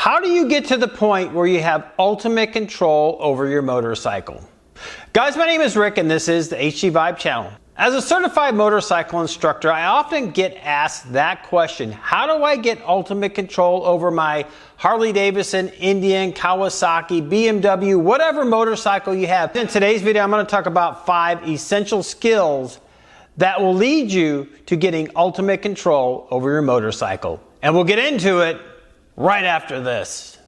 How do you get to the point where you have ultimate control over your motorcycle? Guys, my name is Rick and this is the HDVIBE channel. As a certified motorcycle instructor, I often get asked that question: how do I get ultimate control over my Harley Davidson, Indian, Kawasaki, BMW, whatever motorcycle you have? In today's video, I'm going to talk about 5 essential skills that will lead you to getting ultimate control over your motorcycle. And we'll get into it right after this.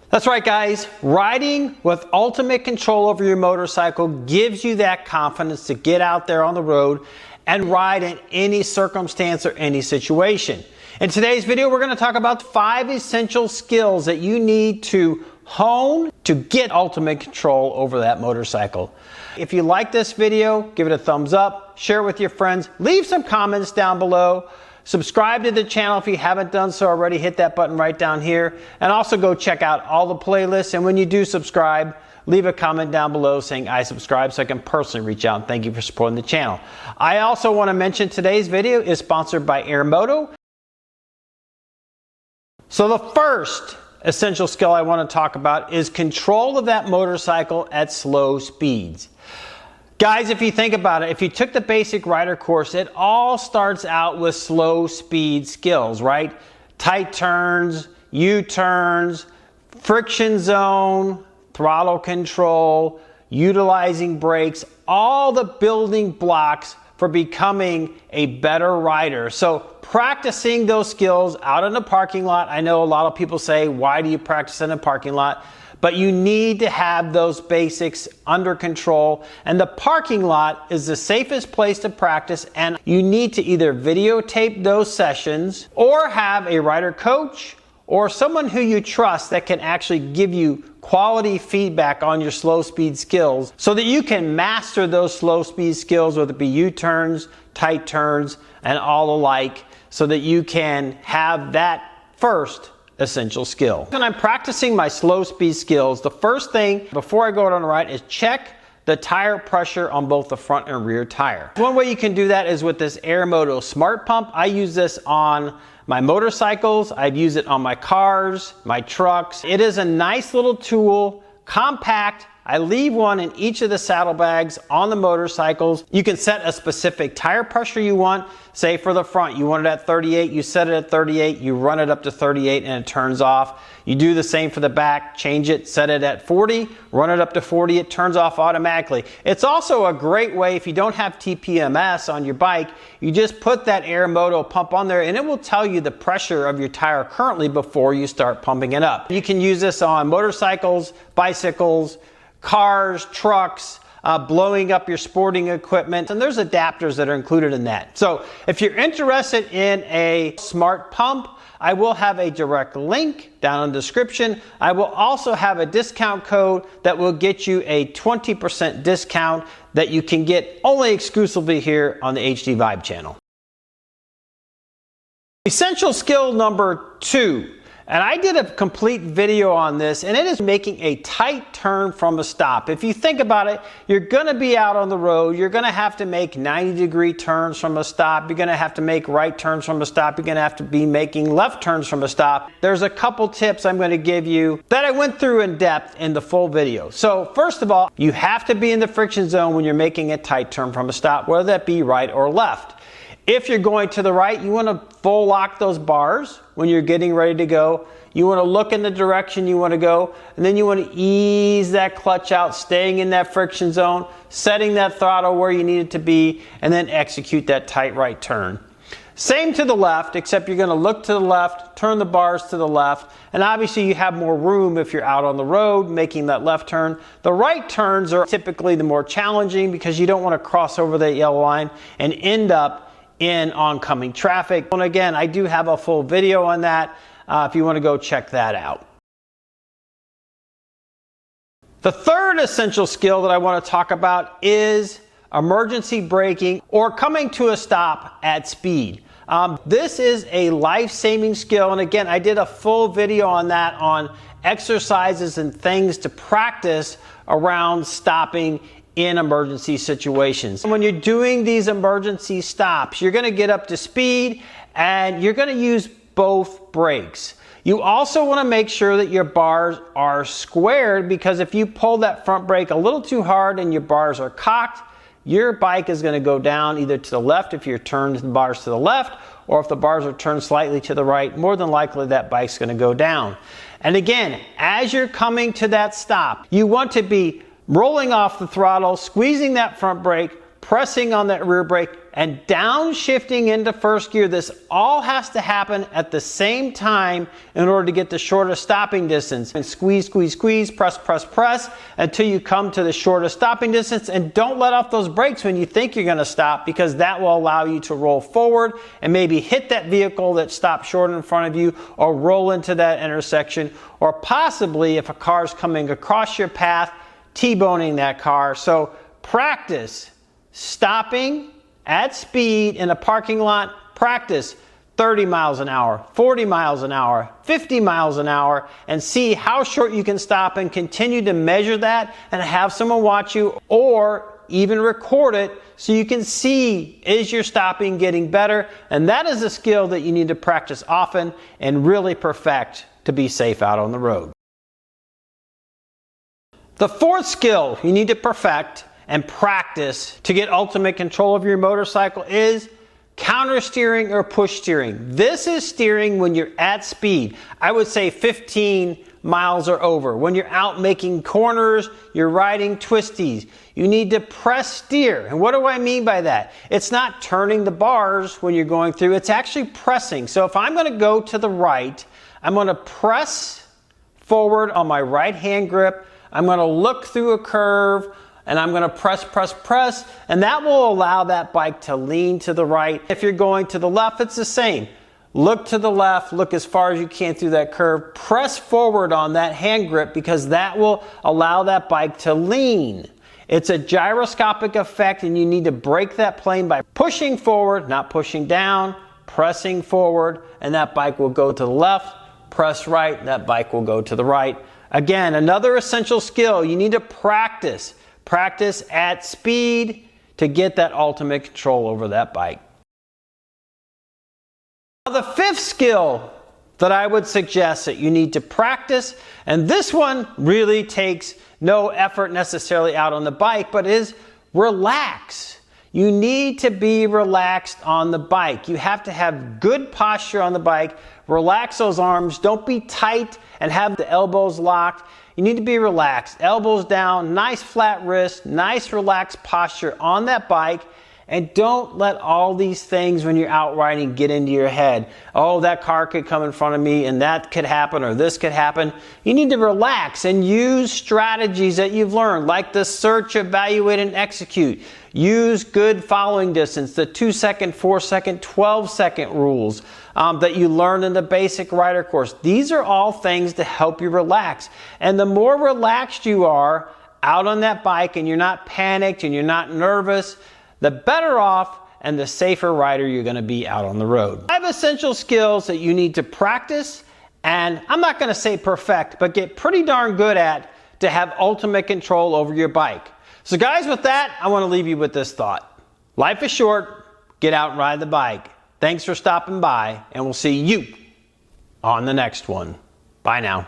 That's right, guys. Riding with ultimate control over your motorcycle gives you that confidence to get out there on the road and ride in any circumstance or any situation. In today's video, we're going to talk about 5 essential skills that you need to hone to get ultimate control over that motorcycle. If you like this video, give it a thumbs up, share it with your friends, leave some comments down below. Subscribe to the channel if you haven't done so already. Hit that button right down here. And also go check out all the playlists. And when you do subscribe, leave a comment down below saying I subscribe so I can personally reach out and thank you for supporting the channel. I also want to mention today's video is sponsored by Airmoto. So the first essential skill I want to talk about is control of that motorcycle at slow speeds. Guys, if you think about it, if you took the basic rider course, it all starts out with slow speed skills, right? Tight turns, U-turns, friction zone, throttle control, utilizing brakes, all the building blocks for becoming a better rider. So practicing those skills out in the parking lot. I know a lot of people say, why do you practice in a parking lot? But you need to have those basics under control, and the parking lot is the safest place to practice, and you need to either videotape those sessions or have a rider coach or someone who you trust that can actually give you quality feedback on your slow speed skills so that you can master those slow speed skills, whether it be U-turns, tight turns, and all alike, so that you can have that first essential skill. When I'm practicing my slow speed skills, the first thing before I go out on the ride is check the tire pressure on both the front and rear tire. One way you can do that is with this Airmoto Smart Pump. I use this on my motorcycles. I've used it on my cars, my trucks. It is a nice little tool, compact. I leave one in each of the saddlebags on the motorcycles. You can set a specific tire pressure you want. Say for the front, you want it at 38, you set it at 38, you run it up to 38 and it turns off. You do the same for the back, change it, set it at 40, run it up to 40, it turns off automatically. It's also a great way if you don't have TPMS on your bike, you just put that Airmoto pump on there and it will tell you the pressure of your tire currently before you start pumping it up. You can use this on motorcycles, bicycles, cars, trucks, blowing up your sporting equipment, and there's adapters that are included in that. So if you're interested in a smart pump, I will have a direct link down in the description. I will also have a discount code that will get you a 20% discount that you can get only exclusively here on the HDVIBE channel. Essential skill number 2. And I did a complete video on this, and it is making a tight turn from a stop. If you think about it, you're gonna be out on the road, you're gonna have to make 90-degree turns from a stop, you're gonna have to make right turns from a stop, you're gonna have to be making left turns from a stop. There's a couple tips I'm gonna give you that I went through in depth in the full video. So first of all, you have to be in the friction zone when you're making a tight turn from a stop, whether that be right or left. If you're going to the right, you want to full lock those bars when you're getting ready to go. You want to look in the direction you want to go, and then you want to ease that clutch out, staying in that friction zone, setting that throttle where you need it to be, and then execute that tight right turn. Same to the left, except you're going to look to the left, turn the bars to the left, and obviously you have more room if you're out on the road making that left turn. The right turns are typically the more challenging because you don't want to cross over that yellow line and end up in oncoming traffic. And again, I do have a full video on that if you want to go check that out. The third essential skill that I want to talk about is emergency braking or coming to a stop at speed. This is a life-saving skill, and again, I did a full video on that, on exercises and things to practice around stopping in emergency situations. When you're doing these emergency stops, you're going to get up to speed and you're going to use both brakes. You also want to make sure that your bars are squared, because if you pull that front brake a little too hard and your bars are cocked, your bike is going to go down either to the left if you're turned the bars to the left, or if the bars are turned slightly to the right, more than likely that bike's going to go down. And again, as you're coming to that stop, you want to be rolling off the throttle, squeezing that front brake, pressing on that rear brake, and downshifting into first gear. This all has to happen at the same time in order to get the shortest stopping distance. And squeeze, squeeze, squeeze, press, press, press until you come to the shortest stopping distance. And don't let off those brakes when you think you're going to stop, because that will allow you to roll forward and maybe hit that vehicle that stopped short in front of you, or roll into that intersection, or possibly, if a car is coming across your path, T-boning that car. So practice stopping at speed in a parking lot. Practice 30 miles an hour, 40 miles an hour, 50 miles an hour, and see how short you can stop, and continue to measure that and have someone watch you, or even record it so you can see, is your stopping getting better? And that is a skill that you need to practice often and really perfect to be safe out on the road. The fourth skill you need to perfect and practice to get ultimate control of your motorcycle is counter steering or push steering. This is steering when you're at speed. I would say 15 miles or over. When you're out making corners, you're riding twisties, you need to press steer. And what do I mean by that? It's not turning the bars when you're going through, it's actually pressing. So if I'm going to go to the right, I'm going to press forward on my right hand grip. I'm going to look through a curve, and I'm going to press, press, press, and that will allow that bike to lean to the right. If you're going to the left, it's the same. Look to the left, look as far as you can through that curve, press forward on that hand grip, because that will allow that bike to lean. It's a gyroscopic effect, and you need to break that plane by pushing forward, not pushing down, pressing forward, and that bike will go to the left. Press right, that bike will go to the right. Again, another essential skill you need to practice. Practice at speed to get that ultimate control over that bike. Now, the fifth skill that I would suggest that you need to practice, and this one really takes no effort necessarily out on the bike, but is relax. You need to be relaxed on the bike. You have to have good posture on the bike. Relax those arms. Don't be tight and have the elbows locked. You need to be relaxed. Elbows down, nice flat wrist, nice relaxed posture on that bike. And don't let all these things when you're out riding get into your head. Oh, that car could come in front of me and that could happen, or this could happen. You need to relax and use strategies that you've learned, like the search, evaluate, and execute. Use good following distance, the 2-second, 4-second, 12-second rules that you learned in the basic rider course. These are all things to help you relax. And the more relaxed you are out on that bike, and you're not panicked and you're not nervous, the better off and the safer rider you're going to be out on the road. 5 essential skills that you need to practice, and I'm not going to say perfect, but get pretty darn good at to have ultimate control over your bike. So guys, with that, I want to leave you with this thought. Life is short. Get out and ride the bike. Thanks for stopping by, and we'll see you on the next one. Bye now.